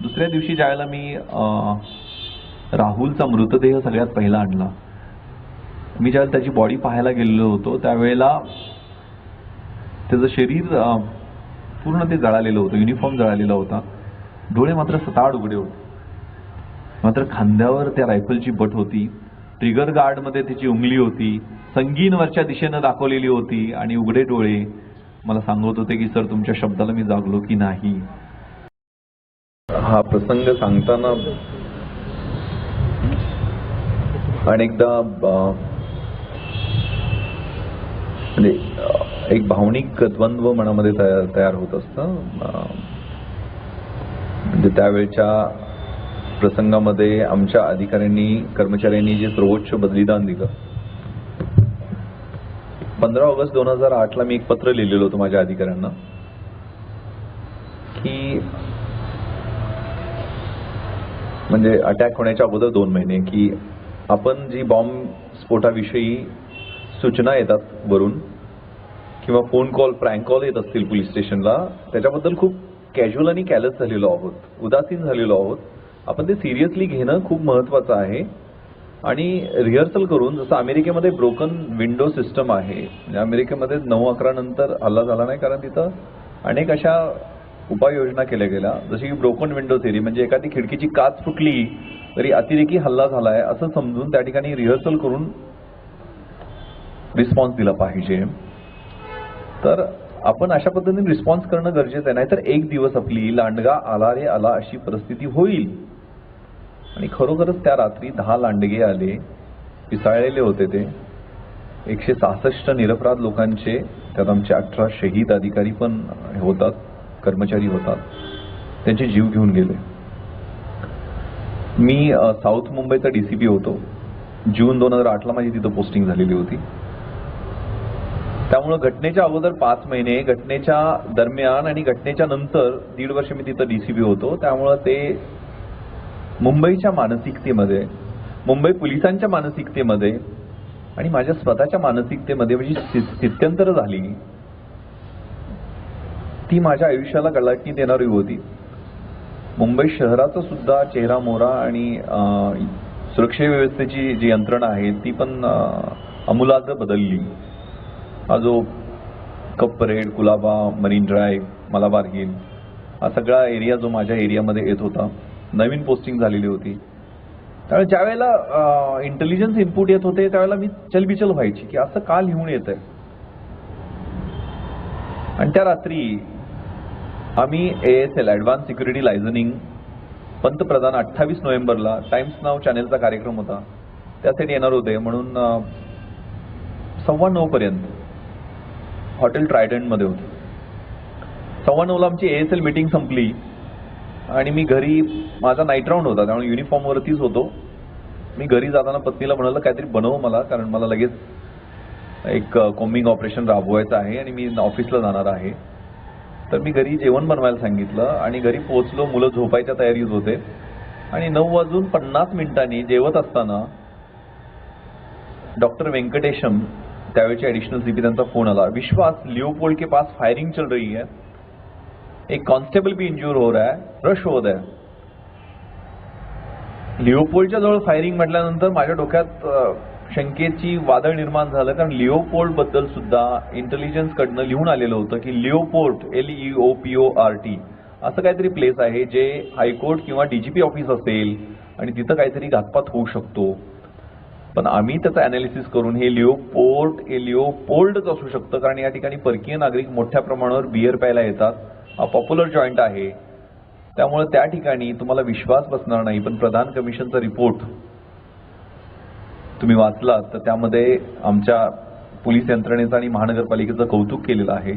दुसऱ्या दिवशी ज्यावेळेला मी राहुलचा मृतदेह सगळ्यात पहिला आणला, मी ज्यावेळेला त्याची बॉडी पाहायला गेलेलो होतो त्यावेळेला त्याचं शरीर पूर्ण ते जळालेलं होतं, युनिफॉर्म जळालेला होता, डोळे मात्र सताड उघडे होते, मात्र खांद्यावर त्या रायफलची बट होती, ट्रिगर गार्डमध्ये त्याची उंगली होती, संगीनवरच्या दिशेनं दाखवलेली होती आणि उघडे डोळे मला सांगत होते की सर तुमच्या शब्दाला मी जागलो की नाही. हा प्रसंग सांगताना अनेकदा म्हणजे एक भावनिक द्वंद्व मनामध्ये तयार होत असतं. म्हणजे त्यावेळच्या प्रसंगामध्ये आमच्या अधिकाऱ्यांनी कर्मचाऱ्यांनी जे सर्वोच्च बलिदान दिलं. 15 ऑगस्ट 2008 मी एक पत्र लिहिलेलं होतं माझ्या अधिकाऱ्यांना की म्हणजे अटॅक होण्याच्या अगोदर 2 महिने की आपण जी बॉम्ब स्फोटाविषयी सूचना येतात वरून किंवा फोन कॉल प्रँक कॉल येत असतील पोलीस स्टेशनला, त्याच्याबद्दल खूप कॅज्युअल आणि कॅलस झालेलो आहोत, उदासीन झालेलो आहोत. आपण ते सिरियसली घेणं खूप महत्त्वाचं आहे आणि रिहर्सल करून, जसं अमेरिकेमध्ये ब्रोकन विंडो सिस्टम आहे, म्हणजे अमेरिकेमध्ये 9/11 नंतर हल्ला झाला नाही कारण तिथं अनेक अशा उपाययोजना केल्या गेल्या, जशी की ब्रोकन विंडो थिअरी, म्हणजे एखादी खिडकीची काच फुटली तरी अतिरेकी हल्ला झालाय असं समजून त्या ठिकाणी रिहर्सल करून रिस्पॉन्स दिला पाहिजे. तर आपण अशा पद्धतीने रिस्पॉन्स करणं गरजेचं आहे, नाहीतर एक दिवस आपली लांडगा आला रे आला अशी परिस्थिती होईल. आणि खरोखरच त्या रात्री 10 लांडगे आले, पिसाळलेले होते ते. 166 निरपराध लोकांचे, त्यात आमचे 18 शहीद अधिकारी पण होतात, कर्मचारी होतात, त्यांचे जीव घेऊन गेले. मी साऊथ मुंबईचा DCP होतो. जून 2008 माझी तिथं पोस्टिंग झालेली होती. त्यामुळे घटनेच्या अगोदर 5 महिने, घटनेच्या दरम्यान आणि घटनेच्या नंतर 1.5 वर्ष मी तिथं DCP होतो. त्यामुळे ते मुंबईच्या मानसिकतेमध्ये, मुंबई पोलिसांच्या मानसिकतेमध्ये आणि माझ्या स्वतःच्या मानसिकतेमध्ये म्हणजे स्थित्यंतर झाली, ती माझ्या आयुष्याला कलाटणी देणारी होती. मुंबई शहराचा सुद्धा चेहरा मोहरा आणि सुरक्षा व्यवस्थेची जी यंत्रणा आहे ती पण आमूलाग्र बदलली. हा जो Cuffe Parade, Colaba, Marine Drive, Malabar Hill, हा सगळा एरिया जो माझ्या एरियामध्ये येत होता, नवीन पोस्टिंग झालेली होती, त्यावेळेला ज्या वेळेला इंटेलिजन्स इनपुट येत होते त्यावेळेला मी चलबिचल व्हायची की असं का लिहून येत आहे. आणि त्या रात्री आम्ही ASL ॲडव्हान्स सिक्युरिटी लायझनिंग पंतप्रधान 28 नोव्हेंबरला टाइम्स नाव चॅनेलचा कार्यक्रम होता, त्यासाठी येणार होते. म्हणून 9:15 पर्यंत हॉटेल ट्रायडंटमध्ये होते. 9:15ला आमची ASL मीटिंग संपली आणि मी घरी, माझा नाईट राऊंड होता त्यामुळे युनिफॉर्मवरतीच होतो. मी घरी जाताना पत्नीला म्हणालं काहीतरी बनव मला, कारण मला लगेच एक कोम्बिंग ऑपरेशन राबवायचं आहे आणि मी ऑफिसला जाणार आहे. तर मी घरी जेवण बनवायला सांगितलं आणि घरी पोहोचलो, मुलं झोपायच्या तयारीत होते आणि 9:50 जेवत असताना डॉक्टर वेंकटेशम, त्यावेळेचे ॲडिशनल CP, त्यांचा फोन आला. विश्वास, लियोपोल्ड के पास फायरिंग चल रही है, एक कांस्टेबल भी इंज्यूर हो रहा है, रश होत आहे. लिओपोल्डच्या जवळ फायरिंग म्हटल्यानंतर माझ्या डोक्यात शंकेची वादळ निर्माण झालं, कारण लिओपोल्ड बद्दल सुद्धा इंटेलिजन्स कडनं लिहून आलेलं होतं की लिओपोर्ट, LEOPORT असं काहीतरी प्लेस आहे जे हायकोर्ट किंवा DGP ऑफिस असेल आणि तिथं काहीतरी घातपात होऊ शकतो. पण आम्ही त्याचं अनालिसिस करून हे लिओपोल्डच असू शकतं, कारण या ठिकाणी परकीय नागरिक मोठ्या प्रमाणावर बियर प्यायला येतात, हा पॉप्युलर जॉईंट आहे, त्यामुळे त्या ठिकाणी तुम्हाला विश्वास बसणार नाही. पण प्रधान कमिशनचा रिपोर्ट तुम्ही वाचलात तर त्यामध्ये आमच्या पोलीस यंत्रणेचं आणि महानगरपालिकेचं कौतुक केलेलं आहे.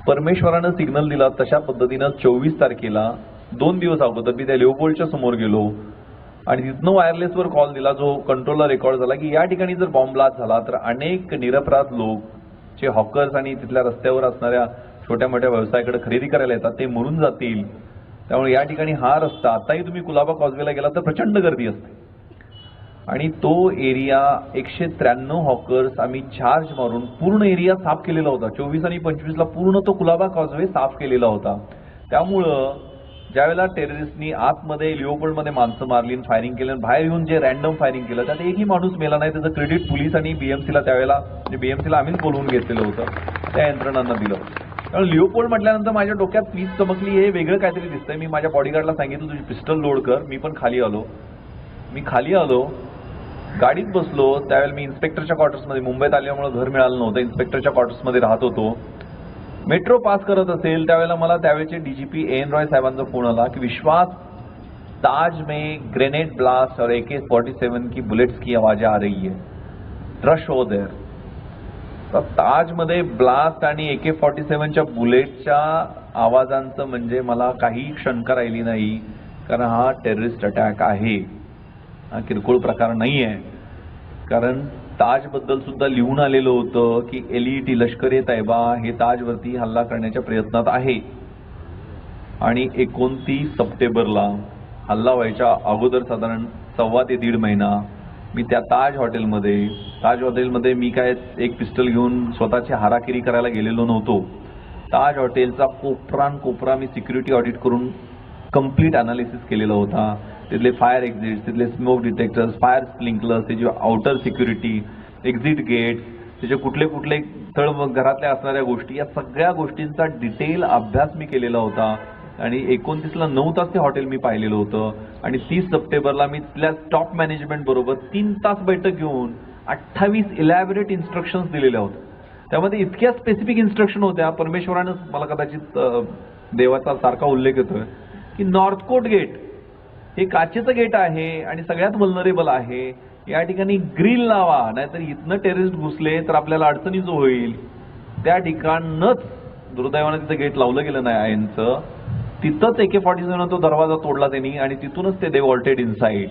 परमेश्वरानं सिग्नल दिला तशा पद्धतीनं 24 तारखेला 2 दिवस अगोदर मी त्या लिओपोल्डच्या समोर गेलो आणि तिथनं वायरलेसवर कॉल दिला, जो कंट्रोलला रेकॉर्ड झाला की या ठिकाणी जर बॉम्ब ब्लास्ट झाला तर अनेक निरपराध लोक जे हॉकर्स आणि तिथल्या रस्त्यावर असणाऱ्या छोट्या मोठ्या व्यवसायाकडे खरेदी करायला येतात ते मरून जातील. त्यामुळे या ठिकाणी हा रस्ता, आताही तुम्ही कुलाबा कॉजवेला गेला तर प्रचंड गर्दी असते आणि तो एरिया 193 हॉकर्स आम्ही चार्ज मारून पूर्ण एरिया साफ केलेला होता. 24 आणि 25ला पूर्ण तो कुलाबा कॉजवे साफ केलेला होता. त्यामुळं ज्यावेळेला टेररिस्टनी आतमध्ये लिओपोल्डमध्ये माणसं मारली, फायरिंग केलं, बाहेर येऊन जे रॅन्डम फायरिंग केलं त्यात एकही माणूस मेला नाही. त्याचं क्रेडिट पोलीस आणि बीएमसीला त्यावेळेला, म्हणजे बीएमसीला आम्हीच बोलवून घेतलेलं होतं, त्या यंत्रणांना दिलं. कारण लिओपोल्ड म्हटल्यानंतर माझ्या डोक्यात वीज चमकली, हे वेगळं काहीतरी दिसतंय. मी माझ्या बॉडीगार्डला सांगितलं तुझी पिस्टल लोड कर. मी पण खाली आलो, गाडीत बसलो. त्यावेळेला मी इन्स्पेक्टरच्या क्वार्टर्समध्ये, मुंबईत आल्यामुळे घर मिळालं नव्हतं, इन्स्पेक्टरच्या क्वार्टर्समध्ये राहत होतो. मेट्रो पास करत असेल त्यावेळेला मला त्यावेळेचे डीजीपी एन रॉय साहेबांचा फोन आला की विश्वास, ताज में ग्रेनेड ब्लास्ट और AK-47 की बुलेट्स की आवाज़ें आ रही है, रश हो देयर. तर ताजमध्ये ब्लास्ट आणि AK-47च्या बुलेटच्या आवाजांचं म्हणजे मला काही शंका राहिली नाही, कारण हा टेररिस्ट अटॅक आहे, हा किरकोळ प्रकार नाही आहे. कारण ताजबद्दल सुद्धा लिहून आलेलं होतं की LET लष्कर-ए तैयबा हे ताजवरती हल्ला करण्याच्या प्रयत्नात आहे. आणि 29 सप्टेंबरला हल्ला व्हायच्या अगोदर साधारण 1.25 ते 1.5 महिना मी त्या ताज हॉटेलमध्ये मी काय एक पिस्टल घेऊन स्वतःची हाराकिरी करायला गेलेलो नव्हतो. ताज हॉटेलचा कोपरा मी सिक्युरिटी ऑडिट करून कंप्लीट अनालिसिस केलेला होता. तिथले फायर एक्झिट्स, तिथले स्मोक डिटेक्टर्स, फायर स्प्रिंकलर्स, त्याची आउटर सिक्युरिटी, एक्झिट गेट, त्याचे कुठले तळ घरातल्या असणाऱ्या गोष्टी, या सगळ्या गोष्टींचा डिटेल अभ्यास मी केलेला होता. आणि 29ला 9 तास ते हॉटेल मी पाहिलेलं होतं. आणि 30 सप्टेंबरला मी तिथल्या टॉप मॅनेजमेंट बरोबर 3 तास बैठक घेऊन 28 इलॅबोरेट इन्स्ट्रक्शन्स दिलेल्या होत्या. त्यामध्ये इतक्या स्पेसिफिक इन्स्ट्रक्शन होत्या, परमेश्वरानं मला कदाचित देवाचा सारखा उल्लेख येतोय की नॉर्थकोट गेट हे काचेचं गेट आहे आणि सगळ्यात वल्नरेबल आहे, या ठिकाणी ग्रिल लावा, नाहीतर इथनं टेररिस्ट घुसले तर आपल्याला अडचणीचं होईल. त्या ठिकाणच दुर्दैवानं तिथं गेट लावलं गेलं नाही आयनचं, तिथंच AK-47 तो दरवाजा तोडला त्यांनी आणि तिथूनच ते दे वॉल्टेड इनसाइड.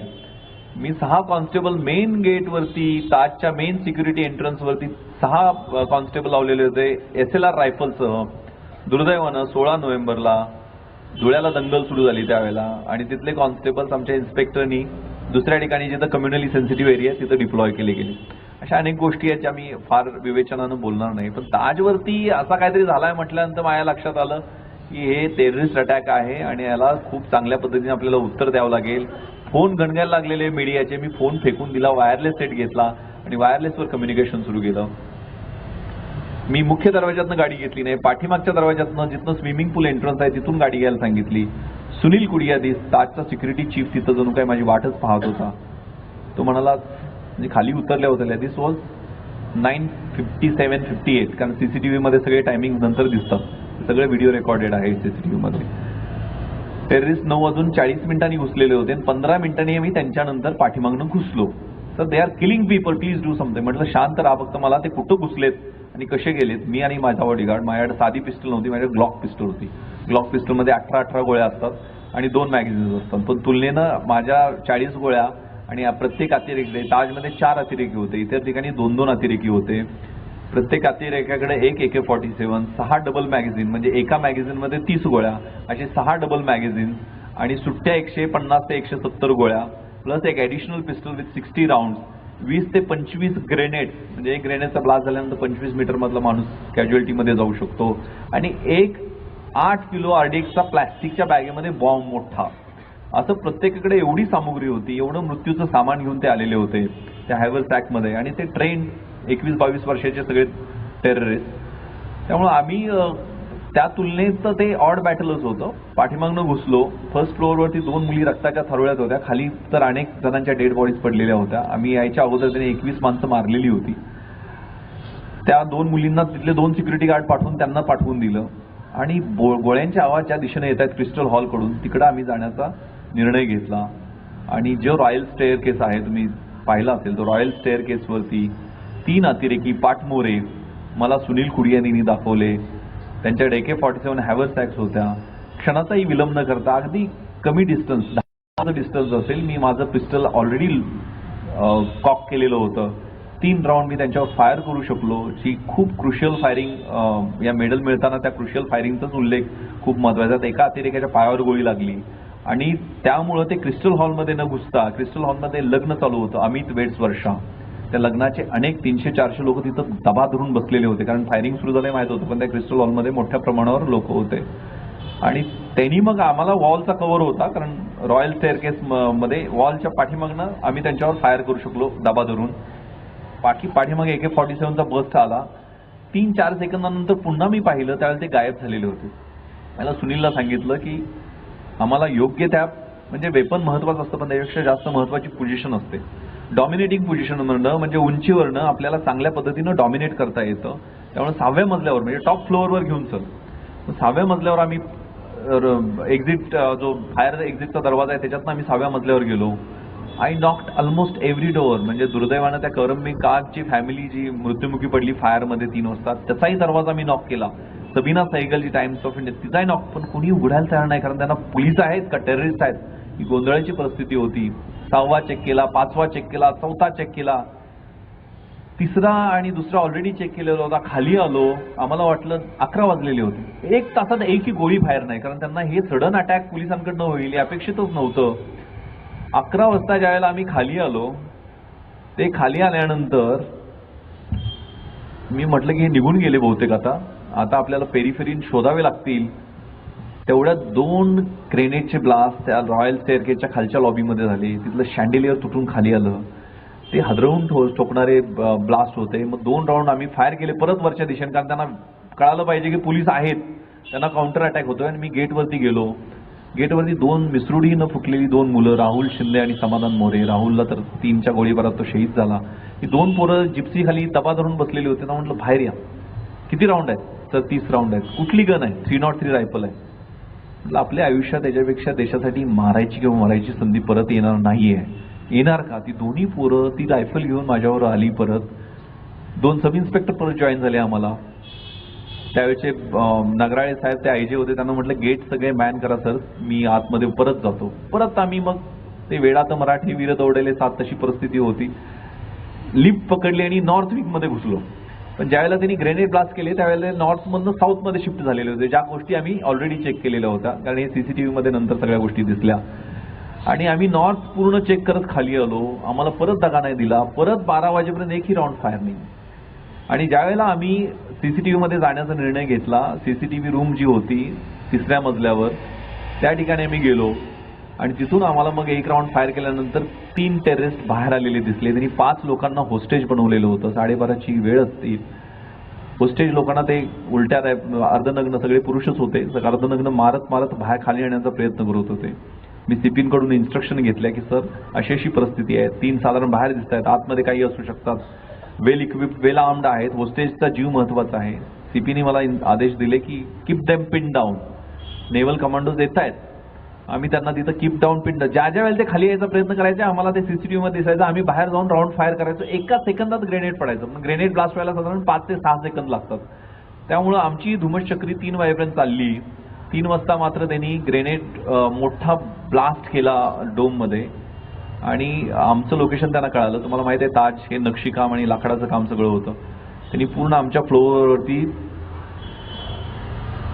मी 6 कॉन्स्टेबल मेन गेटवरती, ताजच्या मेन सिक्युरिटी एंट्रन्सवरती 6 कॉन्स्टेबल लावलेले होते SLR रायफलसह. दुर्दैवानं 16 नोव्हेंबरला धुळ्याला दंगल सुरू झाली त्यावेळेला, आणि तिथले कॉन्स्टेबल्स आमच्या इन्स्पेक्टरनी दुसऱ्या ठिकाणी जिथं कम्युनली सेन्सिटिव्ह एरिया तिथं डिप्लॉय केले गेले. अशा अनेक गोष्टी आहेत ज्या मी फार विवेचनानं बोलणार नाही. पण ताजवरती असा काहीतरी झालाय म्हटल्यानंतर माझ्या लक्षात आलं की हे टेररिस्ट अटॅक आहे आणि याला खूप चांगल्या पद्धतीने आपल्याला उत्तर द्यावं लागेल. फोन गणगायला लागलेले मीडियाचे, मी फोन फेकून दिला, वायरलेस सेट घेतला आणि वायरलेसवर कम्युनिकेशन सुरू केलं. मी मुख्य दरवाज्यातनं गाडी घेतली नाही, पाठीमागच्या दरवाज्यातनं जिथनं स्विमिंग पूल एंट्रन्स आहे तिथून गाडी घ्यायला सांगितली. सुनील कुडिया ताजचा सिक्युरिटी चीफ तिथं जणू काय माझी वाटच पाहत होता. तो म्हणाला, म्हणजे खाली उतरल्या होत्या, दिस वॉज 9:57-58, कारण CCTV मध्ये सगळे टायमिंग नंतर दिसतात, सगळे व्हिडिओ रेकॉर्डेड आहे CCTV मध्ये. टेररिस्ट 9:40 घुसलेले होते आणि 15 मिनिटांनी मी त्यांच्यानंतर पाठीमागनं घुसलो. तर they are killing people, please do something. म्हटलं शांत राहा, फक्त मला ते कुठं घुसलेत आणि कसे गेलेत. मी आणि माझा बॉडीगार्ड, माझ्याकडे साधी पिस्टल नव्हती, माझ्याकडे ग्लॉक पिस्टल होती. ग्लॉक पिस्टलमध्ये 18 गोळ्या असतात आणि 2 मॅगझिन्स असतात. पण तुलनेनं माझ्या 40 गोळ्या आणि प्रत्येक अतिरेकी, ताजमध्ये 4 अतिरेकी होते, इतर ठिकाणी 2-2 अतिरेकी होते. प्रत्येक अतिरेक्याकडे एक AK-47, 6 डबल मॅगझिन, म्हणजे एका मॅगझिनमध्ये 30 गोळ्या, असे 6 डबल मॅगझिन आणि सुट्ट्या 150 ते 170 गोळ्या, प्लस एक ॲडिशनल पिस्टल विथ 60 राऊंड्स, 20 ते 25 ग्रेनेड, म्हणजे एक ग्रेनेडचा ब्लास्ट झाल्यानंतर 25 मीटरमधला माणूस कॅज्युअल्टीमध्ये जाऊ शकतो, आणि एक 8 किलो RDXचा प्लॅस्टिकच्या बॅगेमध्ये बॉम्ब मोठा. असं प्रत्येकाकडे एवढी सामुग्री होती, एवढं मृत्यूचं सामान घेऊन ते आलेले होते त्या हॅव्हरसॅकमध्ये, आणि ते ट्रेन 21-22 वर्षाचे सगळे टेररिस्ट. त्यामुळे आम्ही त्या तुलनेत ते ऑड बॅटलच होतं. पाठीमागनं घुसलो, फर्स्ट फ्लोअरवरती 2 मुली रक्ताच्या थरोळ्यात होत्या, खाली तर अनेक जणांच्या डेड बॉडीज पडलेल्या होत्या. आम्ही यायच्या अगोदर त्याने 21 माणसं मारलेली होती. त्या 2 मुलींना तिथले 2 सिक्युरिटी गार्ड पाठवून त्यांना पाठवून दिलं, आणि गोळ्यांचे आवाज ज्या दिशेने येत आहेत क्रिस्टल हॉलकडून तिकडं आम्ही जाण्याचा निर्णय घेतला. आणि जो रॉयल स्टेअर केस आहे, तुम्ही पाहिला असेल, तो रॉयल स्टेअर केसवरती 3 अतिरेकी पाठमोरे मला सुनील कुडियानी दाखवले. त्यांच्याकडे AK-47 हॅव्हरसॅक्स होत्या. क्षणाचाही विलंब न करता अगदी कमी डिस्टन्स, 10 डिस्टन्स असेल, मी माझं पिस्टल ऑलरेडी कॉक केलेलं होतं. 3 राऊंड मी त्यांच्यावर फायर करू शकलो. जी खूप क्रुशियल फायरिंग, या मेडल मिळताना त्या क्रुशियल फायरिंगचाच उल्लेख खूप महत्त्वाचा. एका अतिरेक्याच्या पायावर गोळी लागली आणि त्यामुळं ते क्रिस्टल हॉलमध्ये न घुसता, क्रिस्टल हॉलमध्ये लग्न चालू होतं, अमित वेड्स वर्षा, त्या लग्नाचे अनेक 300-400 लोक तिथं दबा धरून बसलेले होते, कारण फायरिंग सुरू झाले माहीत होतं, पण त्या क्रिस्टल हॉलमध्ये मोठ्या प्रमाणावर लोक होते. आणि त्यांनी मग आम्हाला वॉलचा कव्हर होता, कारण रॉयल स्टेअरकेस मध्ये वॉलच्या पाठीमागनं आम्ही त्यांच्यावर फायर करू शकलो दाबा धरून. पाठीमागे AK-47चा बस्ट आला. 3-4 सेकंदानंतर पुन्हा मी पाहिलं, त्यावेळेला ते गायब झालेले होते. मला सुनीलला सांगितलं की आम्हाला योग्य त्या, म्हणजे वेपन महत्वाचं असतं पण त्यापेक्षा जास्त महत्वाची पोझिशन असते. डॉमिनेटिंग पोझिशनवरनं म्हणजे उंचीवरनं आपल्याला चांगल्या पद्धतीनं डॉमिनेट करता येतं. त्यामुळे 6व्या मजल्यावर म्हणजे टॉप फ्लोअरवर घेऊन चल. 6व्या मजल्यावर आम्ही एक्झिट, जो फायर एक्झिटचा दरवाजा आहे त्याच्यातनं आम्ही 6व्या मजल्यावर गेलो. I knocked almost every door. म्हणजे दुर्दैवानं त्या करंबी कागची फॅमिली जी मृत्युमुखी पडली फायरमध्ये 3 वाजता, त्याचाही दरवाजा मी नॉक केला. सबीना सहगल जी टाइम्स ऑफ इंडिया, तिचाही नॉक, पण कोणी उघडायला तयार नाही, कारण त्यांना पोलीस आहेत का टेररिस्ट आहेत ही गोंधळाची परिस्थिती होती. 6वा चेक केला, 5वा चेक केला, 4था चेक केला, 3रा आणि 2रा ऑलरेडी चेक केलेला होता. खाली आलो, आम्हाला वाटलं 11 वाजलेले होते. 1 तासात एकही गोळी फायर नाही, कारण त्यांना हे सडन अटॅक पोलिसांकडनं होईल हे अपेक्षितच नव्हतं. 11 वाजता ज्यावेळेला आम्ही खाली आलो, ते खाली आल्यानंतर मी म्हटलं की हे निघून गेले बहुतेक, आता आपल्याला पेरिफेरीन शोधावे लागतील. तेवढ्यात 2 ग्रेनेडचे ब्लास्ट त्या रॉयल स्टेअरकेसच्या खालच्या लॉबीमध्ये झाले. तिथलं शँडेलियर तुटून खाली आलं. ते हादरवून ठोकणारे ब्लास्ट होते. मग 2 राऊंड आम्ही फायर केले परत वरच्या दिशेने, कारण त्यांना कळालं पाहिजे की पोलीस आहेत, त्यांना काउंटर अटॅक होतोय. आणि मी गेटवरती गेलो. गेटवरती 2 मिसरुडीनं फुटलेली 2 मुलं, राहुल शिंदे आणि समाधान मोरे. राहुलला तर 3च्या गोळीबारात तो शहीद झाला. ही 2 पोरं जिप्सी खाली दबा धरून बसलेली होती ना. म्हटलं बाहेर या. किती राऊंड आहेत? तर 30 राऊंड आहेत. कुठली गन आहे? 303 रायफल आहे. म्हटलं आपल्या आयुष्यात याच्यापेक्षा देशासाठी मारायची किंवा मरायची संधी परत येणार नाहीये. येणार का? ती दोन्ही पोरं ती रायफल घेऊन माझ्यावर आली परत. 2 सब इन्स्पेक्टर परत जॉईन झाले आम्हाला. त्यावेळेचे नगराळे साहेब ते आयजे होते, त्यांना म्हटलं गेट सगळे मॅन करा सर, मी आतमध्ये परत जातो. परत आम्ही मग ते वेडात मराठी वीर दौडले 7 तशी परिस्थिती होती. लिफ्ट पकडली आणि नॉर्थ विंगमध्ये घुसलो. पण ज्यावेळेला त्यांनी ग्रेनेड ब्लास्ट केले त्यावेळेला नॉर्थमधनं साऊथमध्ये शिफ्ट झालेले होते, ज्या गोष्टी आम्ही ऑलरेडी चेक केलेल्या होत्या, कारण हे CCTVमध्ये नंतर सगळ्या गोष्टी दिसल्या. आणि आम्ही नॉर्थ पूर्ण चेक करत खाली आलो. आम्हाला परत दगा नाही दिला. परत 12 वाजेपर्यंत एकही राऊंड फायर नाही. आणि ज्यावेळेला आम्ही CCTVमध्ये जाण्याचा निर्णय घेतला, CCTV रूम जी होती 3ऱ्या मजल्यावर, त्या ठिकाणी आम्ही गेलो. आणि तिथून आम्हाला मग 1 राऊंड फायर केल्यानंतर 3 टेररिस्ट बाहेर आलेले दिसले. त्यांनी 5 लोकांना होस्टेज बनवलेलं होतं. 12:30ची वेळ असते. होस्टेज लोकांना ते उलट्या अर्धनग्न, सगळे पुरुषच होते, अर्धनग्न मारत बाहेर खाली आणण्याचा प्रयत्न करत होते. मी CPंकडून इन्स्ट्रक्शन घेतल्या की सर अशी अशी परिस्थिती आहे, 3 साधारण बाहेर दिसत आहेत, आतमध्ये काही असू शकतात, वेल इक्विप्ड वेल आर्म्ड आहेत, होस्टेजचा जीव महत्वाचा आहे. CPने मला आदेश दिले की keep them pin down. Naval commandos येत आहेत, आम्ही त्यांना तिथं कीप डाऊन पिन, ज्या वेळेला ते खाली यायचा प्रयत्न करायचे आम्हाला ते CCTVमध्ये दिसायचं. आम्ही बाहेर जाऊन राऊंड फायर करायचो. 1 सेकंदात ग्रेनेड पडायचं. पण ग्रेनेड ब्लास्ट व्हायला साधारण 5 ते 6 सेकंद लागतात. त्यामुळं आमची धुमश्चक्री 3 वाजेपर्यंत चालली. 3 वाजता मात्र त्यांनी ग्रेनेड मोठा ब्लास्ट केला डोममध्ये. आणि आमचं लोकेशन त्यांना कळालं. तुम्हाला माहिती आहे ताज हे नक्षीकाम आणि लाकडाचं काम सगळं होतं. त्यांनी पूर्ण आमच्या फ्लोअरवरती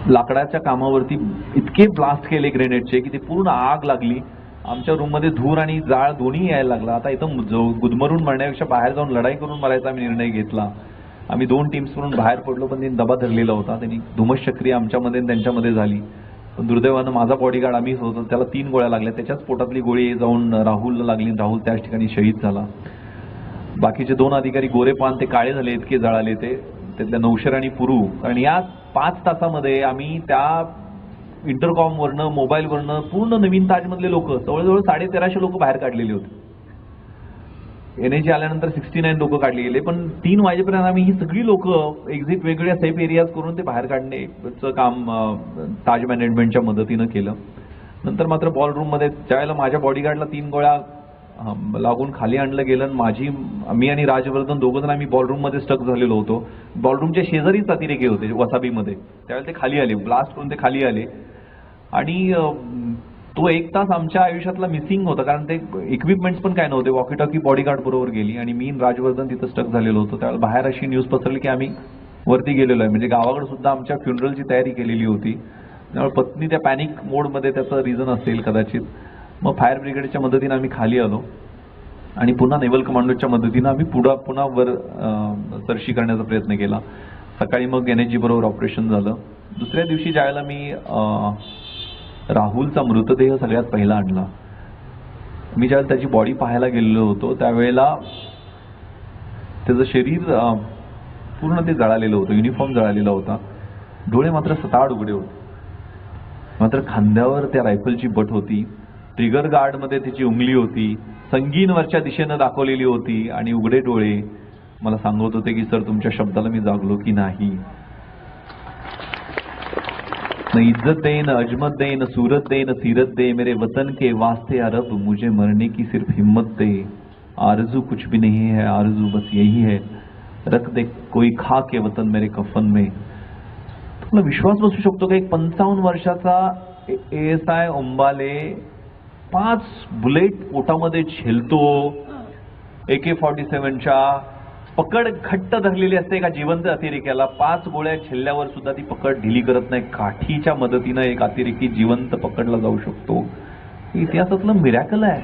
लाकडाच्या कामावरती इतके ब्लास्ट केले ग्रेनेडचे की ते पूर्ण आग लागली. आमच्या रूममध्ये धूर आणि जाळ दोन्ही यायला लागला. आता इथं गुदमरून मरण्यापेक्षा बाहेर जाऊन लढाई करून मारायचा आम्ही निर्णय घेतला. आम्ही 2 टीम्स म्हणून बाहेर पडलो, पण त्यांनी दबा धरलेला होता. त्यांनी धुमश्चक्री आमच्यामध्ये त्यांच्यामध्ये झाली. पण दुर्दैवानं माझा बॉडीगार्ड आम्हीच होतो, त्याला 3 गोळ्या लागल्या. त्याच्याच पोटातली गोळी जाऊन राहुलला लागली. राहुल त्याच ठिकाणी शहीद झाला. बाकीचे 2 अधिकारी गोरेपान ते काळे झाले, इतके जळाले ते. त्यातल्या नौशर आणि पुरू. कारण या 5 तासामध्ये आम्ही त्या इंटरकॉमवरनं मोबाईलवरनं पूर्ण नवीन ताजमधले लोक जवळजवळ 1350 लोक बाहेर काढलेले होते. NAG आल्यानंतर 69 लोक काढले गेले. पण 3 वाजेपर्यंत आम्ही ही सगळी लोक एक्झिट वेगवेगळ्या सेफ एरियाज करून ते बाहेर काढण्याचं काम ताज मॅनेजमेंटच्या मदतीनं केलं. नंतर मात्र बॉलरूममध्ये ज्यावेळेला माझ्या बॉडीगार्डला 3 गोळ्या लागून खाली आणलं गेलं, मी आणि राजवर्धन दोघं आम्ही बॉलरूममध्ये स्टक झालेलो होतो. बॉलरूमच्या शेजारीच अतिरेकी होते वसाबीमध्ये. त्यावेळेला ते खाली आले, ब्लास्ट करून ते खाली आले. आणि तो 1 तास आमच्या आयुष्यातला मिसिंग होता, कारण ते इक्विपमेंट्स पण काय नव्हते. वॉकी टॉकी बॉडीगार्ड बरोबर गेली आणि मी राजवर्धन तिथं स्टक झालेलो होतो. त्यावेळेला बाहेर अशी न्यूज पसरली की आम्ही वरती गेलेलो आहे. म्हणजे गावाकडे सुद्धा आमच्या फ्युनरलची तयारी केलेली होती. त्यामुळे पत्नी त्या पॅनिक मोडमध्ये, त्याचं रिझन असेल कदाचित. मग फायर ब्रिगेडच्या मदतीनं आम्ही खाली आलो आणि पुन्हा नेव्हल कमांडोच्या मदतीनं आम्ही पुन्हा वर सरशी करण्याचा प्रयत्न केला. सकाळी मग NAG बरोबर ऑपरेशन झालं. दुसऱ्या दिवशी ज्यावेळेला मी राहुलचा मृतदेह सगळ्यात पहिला आणला. मी ज्यावेळेला त्याची बॉडी पाहायला गेलेलो होतो त्यावेळेला त्याचं शरीर पूर्ण ते जळालेलं होतं, युनिफॉर्म जळालेला होता, डोळे मात्र सताड उघडे होते. मात्र खांद्यावर त्या रायफलची बट होती, ट्रिगर गार्डमध्ये त्याची उंगली होती, संगीनवरच्या दिशेनं दाखवलेली होती आणि उघडे डोळे मला सांगत होते की सर तुमच्या शब्दाला मी जागलो की नाही. न इज्जत दे, न अजमत दे, न सूरत दे, न सीरत दे, मेरे वतन के वास्ते अरब मुझे मरने की सिर्फ हिम्मत दे. आरजू कुछ भी नहीं है, आरजू बस यही है, रख दे कोई खा के वतन मेरे कफन में. तुम्हाला विश्वास बसू शकतो का एक 55 वर्षाचा ASI ओंबाले 5 बुलेट पोटामध्ये झेलतो, AK-47च्या पकड घट्ट धरलेली असते एका जिवंत अतिरेक्याला. 5 गोळ्या झेलल्यावर सुद्धा ती पकड ढिली करत नाही. काठीच्या मदतीनं एक अतिरेकी जिवंत पकडला जाऊ शकतो. इतिहासातलं मिरॅकल आहे.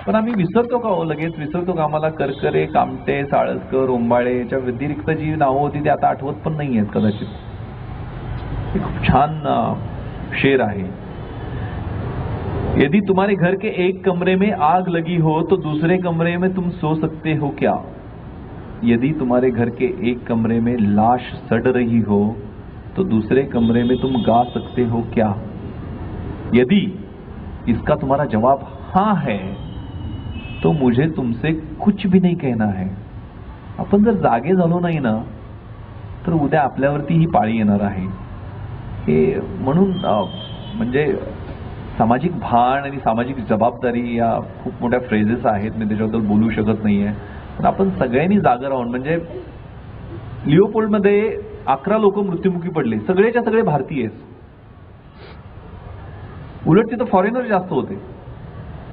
पण आम्ही विसरतो का हो, लगेच विसरतो का? आम्हाला करकरे, कामटे, साळसकर, ओंबाळे याच्या व्यतिरिक्त जी नावं होती ती आता आठवत पण नाही आहेत कदाचित. एक खूप छान शेर आहे, यदि तुम्हारे घर के एक कमरे में आग लगी हो तो दूसरे कमरे में तुम सो सकते हो क्या? यदि तुम्हारे घर के एक कमरे में लाश सड़ रही हो तो दूसरे कमरे में तुम गा सकते हो क्या? यदि इसका तुम्हारा जवाब हाँ है तो मुझे तुमसे कुछ भी नहीं कहना है. आपण जर जागे झालो नाही ना तर उद्या आपल्यावरती ही पाळी येणार आहे. हे म्हणून म्हणजे सामाजिक भान आणि सामाजिक जबाबदारी या खूप मोठ्या फ्रेजेस आहेत, मी त्याच्याबद्दल बोलू शकत नाहीये. पण आपण सगळ्यांनी जागा राहून, म्हणजे लिओपोल्डमध्ये 11 लोक मृत्युमुखी पडले, सगळेच्या सगळे भारतीय. उलट तिथं फॉरेनर जास्त होते.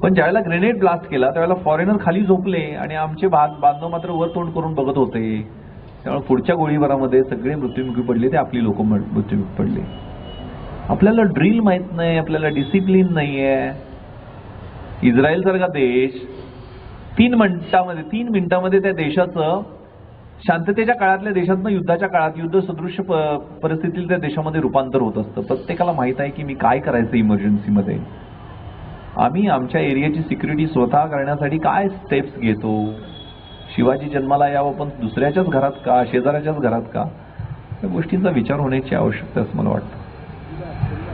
पण ज्यावेळेला ग्रेनेड ब्लास्ट केला त्यावेळेला फॉरेनर खाली झोपले आणि आमचे बांधव मात्र वर तोंड करून बघत होते. त्यामुळे पुढच्या गोळीबारामध्ये सगळे मृत्युमुखी पडले ते आपली लोक मृत्युमुखी पडले. आपल्याला ड्रिल माहित नाही, आपल्याला डिसिप्लिन नाहीये. इस्रायल सारखा देश 3 मिनिटामध्ये त्या देशाचं शांततेच्या काळातल्या देशातनं युद्धाच्या काळात युद्ध सदृश्य परिस्थितीत त्या देशामध्ये रूपांतर होत असतं. प्रत्येकाला माहित आहे की मी काय करायचं इमर्जन्सीमध्ये. आम्ही आमच्या एरियाची सिक्युरिटी स्वतः करण्यासाठी काय स्टेप्स घेतो. शिवाजी जन्माला यावं पण दुसऱ्याच्याच घरात का, शेजाऱ्याच्याच घरात का, या गोष्टींचा विचार होण्याची आवश्यकता असं मला वाटतं.